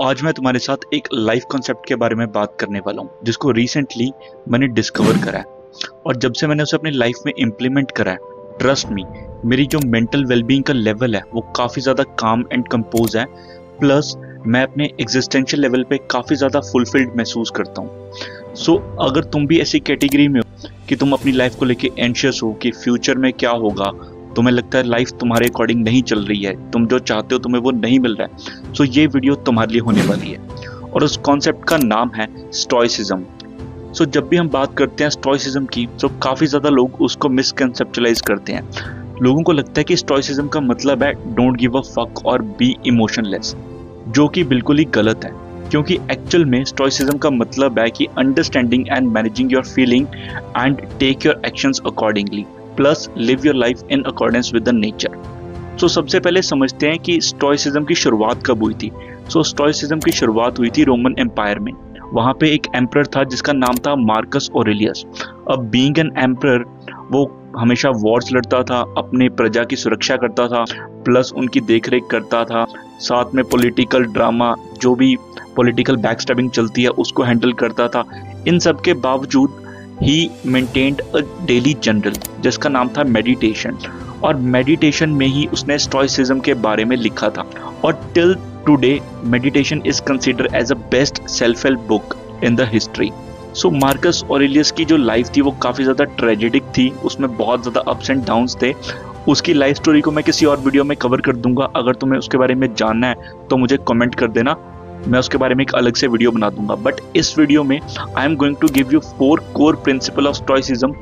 आज मैं तुम्हारे साथ एक लाइफ कॉन्सेप्ट के बारे में बात करने वाला हूँ जिसको रिसेंटली मैंने डिस्कवर करा है। और जब से मैंने उसे अपनी लाइफ में इम्प्लीमेंट करा है, ट्रस्ट मी, मेरी जो मेंटल वेलबींग का लेवल है वो काफ़ी ज़्यादा काम एंड कंपोज है। प्लस मैं अपने एग्जिस्टेंशियल लेवल पे काफ़ी ज़्यादा फुलफिल्ड महसूस करता हूँ। अगर तुम भी ऐसी कैटेगरी में हो कि तुम अपनी लाइफ को लेके एंशियस हो कि फ्यूचर में क्या होगा, तुम्हें लगता है लाइफ तुम्हारे अकॉर्डिंग नहीं चल रही है, तुम जो चाहते हो तुम्हें वो नहीं मिल रहा है, ये वीडियो तुम्हारे लिए होने वाली है। और उस कॉन्सेप्ट का नाम है स्टोइसिज्म। जब भी हम बात करते हैं स्टोइसिज्म की, तो काफ़ी ज़्यादा लोग उसको मिसकंसेप्चुलाइज करते हैं। लोगों को लगता है कि स्टोइसिज्म का मतलब है डोंट गिव अ फक और बी इमोशनलेस, जो कि बिल्कुल ही गलत है। क्योंकि एक्चुअल में स्टोइसिज्म का मतलब है कि understanding and managing your feeling and take your actions accordingly, plus live your life in accordance with the nature. सबसे पहले समझते हैं कि स्टोइसिज्म की शुरुआत कब हुई थी। स्टोइसिज्म की शुरुआत हुई थी रोमन एम्पायर में। वहाँ पे एक एम्परर था जिसका नाम था मार्कस ऑरेलियस। अब बीइंग एन एम्परर, वो हमेशा वॉर्स लड़ता था, अपने प्रजा की सुरक्षा करता था, प्लस उनकी देखरेख करता था, साथ में पॉलिटिकल ड्रामा, जो भी पॉलिटिकल बैकस्टैबिंग चलती है उसको हैंडल करता था। इन सब के बावजूद ही मेंटेन्ड अ डेली जर्नल जिसका नाम था मेडिटेशन, और मेडिटेशन में ही उसने स्टोइसिज्म के बारे में लिखा था। और till today meditation is considered as a best self help book in the history. Marcus Aurelius की जो लाइफ थी वो काफ़ी ज़्यादा ट्रेजेडिक थी, उसमें बहुत ज़्यादा अप्स एंड डाउन्स थे। उसकी लाइफ स्टोरी को मैं किसी और वीडियो में कवर कर दूंगा। अगर तुम्हें उसके बारे में जानना है तो मुझे कमेंट कर देना, मैं उसके बारे में एक अलग से वीडियो बना दूंगा। बट इस वीडियो में I am going to give you 4 core principal of stoicism,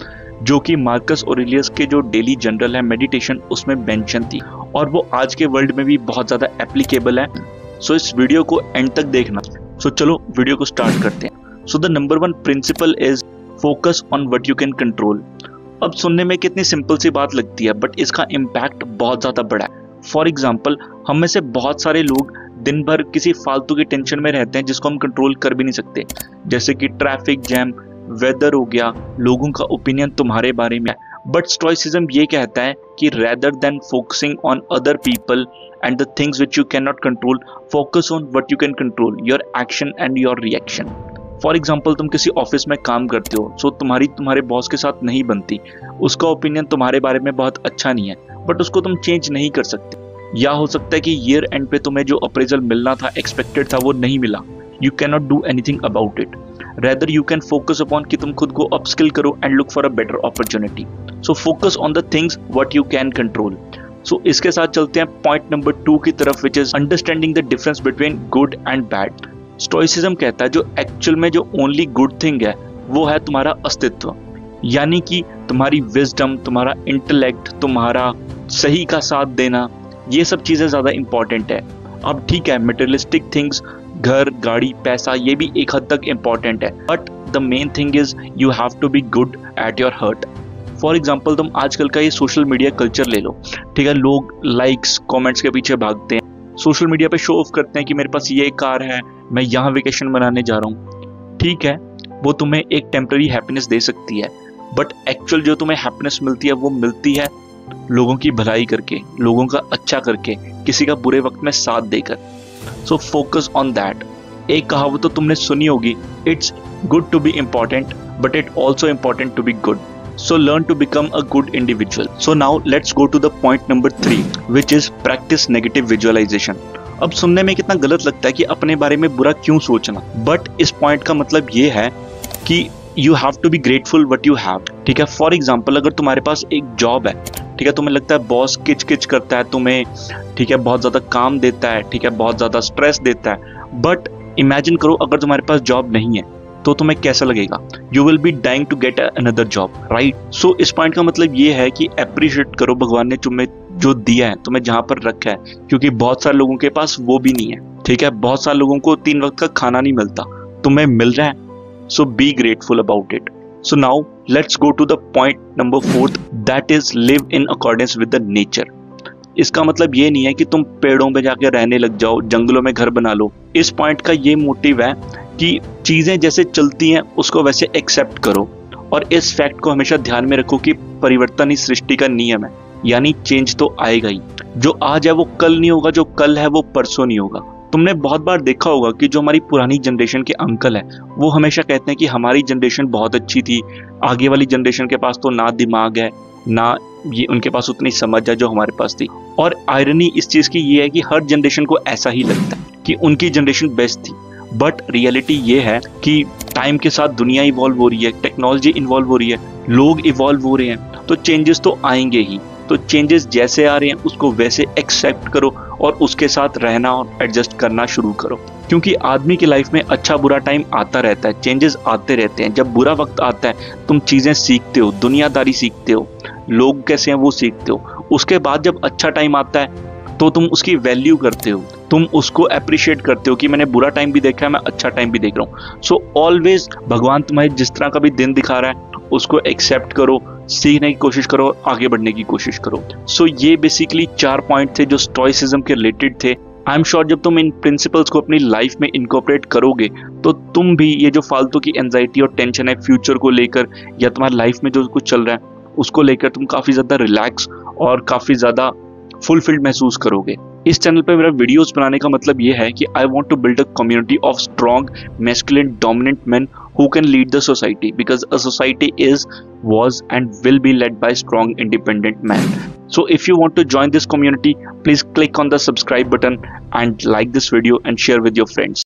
जो कि मार्कस ऑरेलियस के जो डेली जर्नल है मेडिटेशन उसमें मेंशन थी, और वो आज के वर्ल्ड में भी बहुत ज़्यादा एप्लीकेबल है। इस वीडियो को एंड तक देखना। चलो वीडियो को स्टार्ट करते हैं। The number 1 principle is focus on what you can control. अब सुनने में कितनी सिंपल सी बात लगती है, बट इसका इम्पैक्ट बहुत ज़्यादा बड़ा है। फॉर एग्जाम्पल, हम में से बहुत सारे लोग दिन भर किसी फालतू की टेंशन में रहते हैं जिसको हम कंट्रोल कर भी नहीं सकते, जैसे कि ट्रैफिक जैम, वेदर हो गया, लोगों का ओपिनियन तुम्हारे बारे में। बट स्टोइसिज्म ये कहता है कि rather than focusing on other people and the things which you can not control, focus on what you can control, your action and your reaction. For example, तुम किसी ऑफिस में काम करते हो, तुम्हारे बॉस के साथ नहीं बनती, उसका ओपिनियन तुम्हारे बारे में बहुत अच्छा नहीं है, बट उसको तुम चेंज नहीं कर सकते। या हो सकता है कि ईयर एंड पे तुम्हें जो अप्रेजल मिलना था, एक्सपेक्टेड था, वो नहीं मिला। You can not do anything about it. Rather you can focus upon कि तुम खुद को अपस्किल करो and look for a better opportunity. Focus on the things what you can control. इसके साथ चलते हैं पॉइंट नंबर 2 की तरफ, which is understanding the difference between good and bad. Stoicism कहता है जो एक्चुअल में जो ओनली गुड थिंग है वो है तुम्हारा अस्तित्व, यानी कि तुम्हारी विजडम, तुम्हारा इंटेलेक्ट, तुम्हारा सही का साथ देना, ये सब चीज़ें ज़्यादा इंपॉर्टेंट है। अब ठीक है, मटेरियलिस्टिक थिंग्स, घर, गाड़ी, पैसा, ये भी एक हद तक इंपॉर्टेंट है, but the main thing is you have to be good at your heart. For example, तुम आजकल का ये सोशल मीडिया कल्चर ले लो, ठीक है, लोग लाइक्स, कमेंट्स के पीछे भागते हैं, सोशल मीडिया पे शो ऑफ करते हैं कि मेरे पास ये कार है, मैं यहाँ वेकेशन मनाने जा रहा हूँ। ठीक है, वो तुम्हें एक टेम्पररी हैप्पीनेस दे सकती है, बट एक्चुअल जो तुम्हें हैप्पीनेस मिलती है वो मिलती है लोगों की भलाई करके, लोगों का अच्छा करके, किसी का बुरे वक्त में साथ देकर। Focus on that. एक कहावत तो तुमने सुनी होगी, it's good to be important but it also important to be good. Learn to become a good individual. Now let's go to the point number 3, which is practice negative visualization. अब सुनने में कितना गलत लगता है कि अपने बारे में बुरा क्यों सोचना, बट इस पॉइंट का मतलब ये है कि you have to be grateful what you have. ठीक है, फॉर एग्जाम्पल, अगर तुम्हारे पास एक जॉब है, ठीक है, तुम्हें लगता है बॉस किच किच करता है तुम्हें, ठीक है, बहुत ज़्यादा काम देता है, ठीक है, बहुत ज़्यादा स्ट्रेस देता है, बट इमेजिन करो अगर तुम्हारे पास जॉब नहीं है तो तुम्हें कैसा लगेगा? You will be dying to get another job, right? इस पॉइंट का मतलब ये है कि अप्रिशिएट करो भगवान ने तुम्हें जो दिया है, तुम्हें जहां पर रखा है, क्योंकि बहुत सारे लोगों के पास वो भी नहीं है। ठीक है, बहुत सारे लोगों को 3 वक्त का खाना नहीं मिलता, तुम्हें मिल रहा है, be grateful about it. Now let's go to the point number 4, that is live in accordance with the nature. इसका मतलब ये नहीं है कि तुम पेड़ों पे जाके रहने लग जाओ, जंगलों में घर बना लो। इस पॉइंट का ये मोटिव है कि चीजें जैसे चलती हैं उसको वैसे एक्सेप्ट करो, और इस फैक्ट को हमेशा ध्यान में रखो कि परिवर्तन ही सृष्टि का नियम है, यानी चेंज तो आएगा ही। जो आज है वो कल नहीं होगा, जो कल है वो परसों नहीं होगा। तुमने बहुत बार देखा होगा कि जो हमारी पुरानी जनरेशन के अंकल हैं वो हमेशा कहते हैं कि हमारी जनरेशन बहुत अच्छी थी, आगे वाली जनरेशन के पास तो ना दिमाग है ना ये उनके पास उतनी समझ है जो हमारे पास थी। और आयरनी इस चीज़ की ये है कि हर जनरेशन को ऐसा ही लगता है कि उनकी जनरेशन बेस्ट थी, बट रियलिटी ये है कि टाइम के साथ दुनिया इवॉल्व हो रही है, टेक्नोलॉजी इन्वॉल्व हो रही है, लोग इवॉल्व हो रहे हैं, तो चेंजेस तो आएंगे ही। तो चेंजेस जैसे आ रहे हैं उसको वैसे एक्सेप्ट करो और उसके साथ रहना और एडजस्ट करना शुरू करो, क्योंकि आदमी की लाइफ में अच्छा बुरा टाइम आता रहता है, चेंजेस आते रहते हैं। जब बुरा वक्त आता है तुम चीज़ें सीखते हो, दुनियादारी सीखते हो, लोग कैसे हैं वो सीखते हो। उसके बाद जब अच्छा टाइम आता है तो तुम उसकी वैल्यू करते हो, तुम उसको अप्रिशिएट करते हो कि मैंने बुरा टाइम भी देखा है, मैं अच्छा टाइम भी देख रहा हूँ। सो ऑलवेज भगवान तुम्हें जिस तरह का भी दिन दिखा रहा है उसको एक्सेप्ट करो, सीखने की कोशिश करो, आगे बढ़ने की कोशिश करो। सो ये बेसिकली 4 पॉइंट थे जो स्टोइसिज्म के रिलेटेड थे। आई एम श्योर जब तुम इन प्रिंसिपल्स को अपनी लाइफ में इनकॉर्पोरेट करोगे तो तुम भी ये जो फालतू की एंजाइटी और टेंशन है फ्यूचर को लेकर या तुम्हारी लाइफ में जो कुछ चल रहा है उसको लेकर तुम काफ़ी ज़्यादा रिलैक्स और काफ़ी ज़्यादा फुलफिल्ड महसूस करोगे। इस चैनल पे मेरा वीडियोस बनाने का मतलब ये है कि I want to build a community of strong masculine dominant men who can lead the society, because a society is, was and will be led by strong independent men. So if you want to join this community, please click on the subscribe button and like this video and share with your friends.